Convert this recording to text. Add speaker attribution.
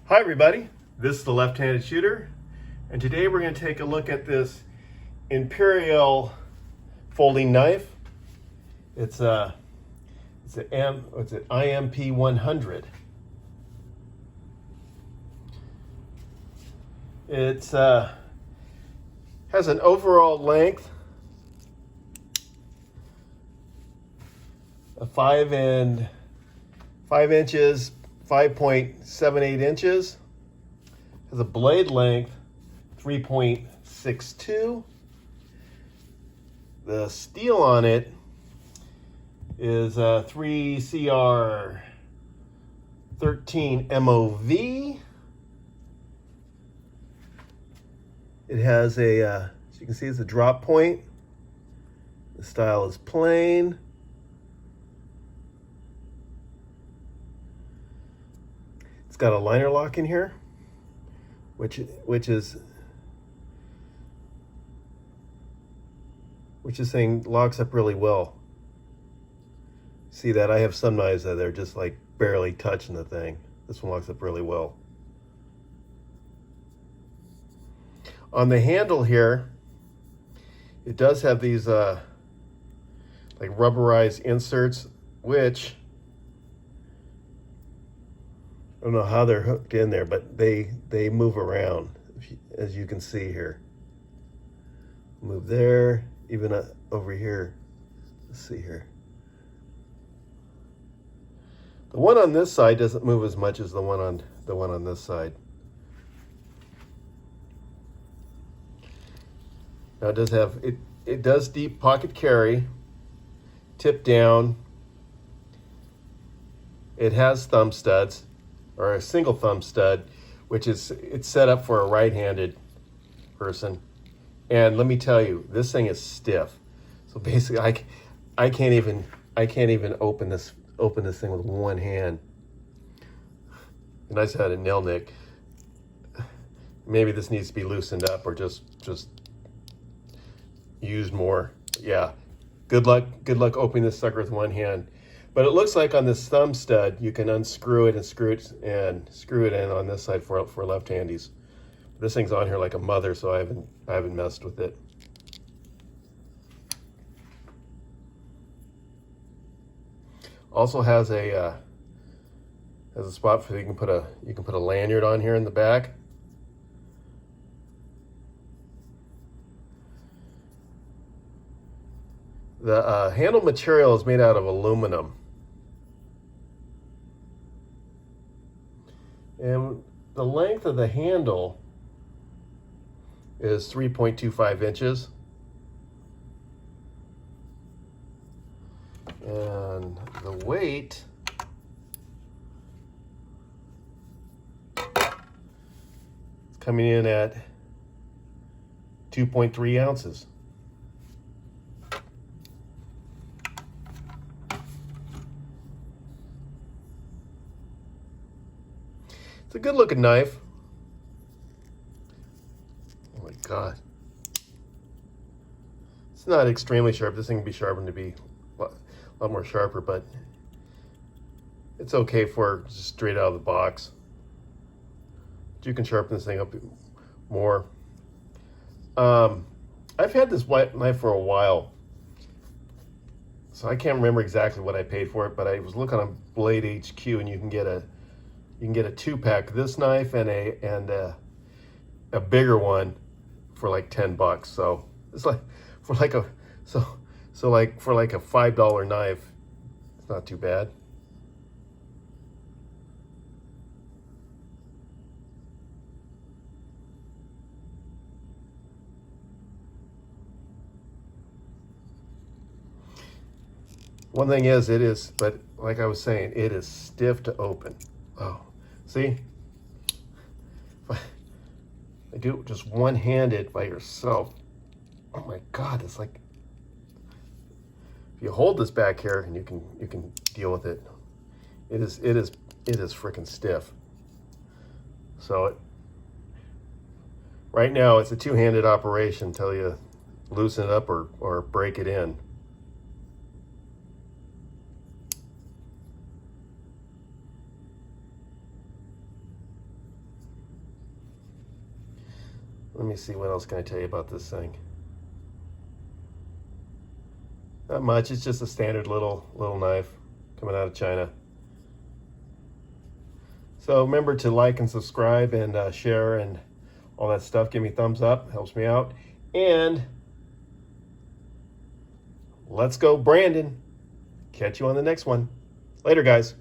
Speaker 1: Hi everybody, this is the left-handed shooter, and today we're going to take a look at this Imperial folding knife. It's an IMP100. It's has an overall length of 5 inches, 5.78 inches. Has a blade length 3.62. The steel on it is 3CR 13 MOV. It has a, as you can see, it's a drop point. The style is plain. It's got a liner lock in here, which thing locks up really well. See that? I have some knives that are just like barely touching the thing. This one locks up really well. On the handle here, it does have these like rubberized inserts, which I don't know how they're hooked in there, but they move around, as you can see here. Move there, even over here. Let's see here. The one on this side doesn't move as much as the one on this side. Now it does have it does deep pocket carry, tip down. It has thumb studs, or a single thumb stud, which is, it's set up for a right-handed person. And let me tell you, this thing is stiff. So basically, I can't even open this thing with one hand. And I just had a nail nick. Maybe this needs to be loosened up or just used more. Yeah, good luck opening this sucker with one hand. But it looks like on this thumb stud, you can unscrew it and screw it in on this side for left-handies. This thing's on here like a mother, so I haven't messed with it. Also has a spot for you can put a lanyard on here in the back. The handle material is made out of aluminum. And the length of the handle is 3.25 inches. And the weight is coming in at 2.3 ounces. It's a good looking knife. Oh my God. It's not extremely sharp. This thing can be sharpened to be a lot more sharper, but it's okay for just straight out of the box. But you can sharpen this thing up more. I've had this knife for a while, so I can't remember exactly what I paid for it, but I was looking on Blade HQ, and you can get a 2-pack this knife and a bigger one for like $10. So it's like for like a $5 knife, it's not too bad. One thing is, but like I was saying, it is stiff to open. Oh, see? If I do it just one-handed by yourself, oh my God, it's like, if you hold this back here and you can deal with it, it is freaking stiff. So right now it's a two-handed operation until you loosen it up or break it in. Let me see, what else can I tell you about this thing? Not much. It's just a standard little knife coming out of China. So remember to like and subscribe and share and all that stuff. Give me a thumbs up, helps me out. And let's go, Brandon. Catch you on the next one. Later, guys.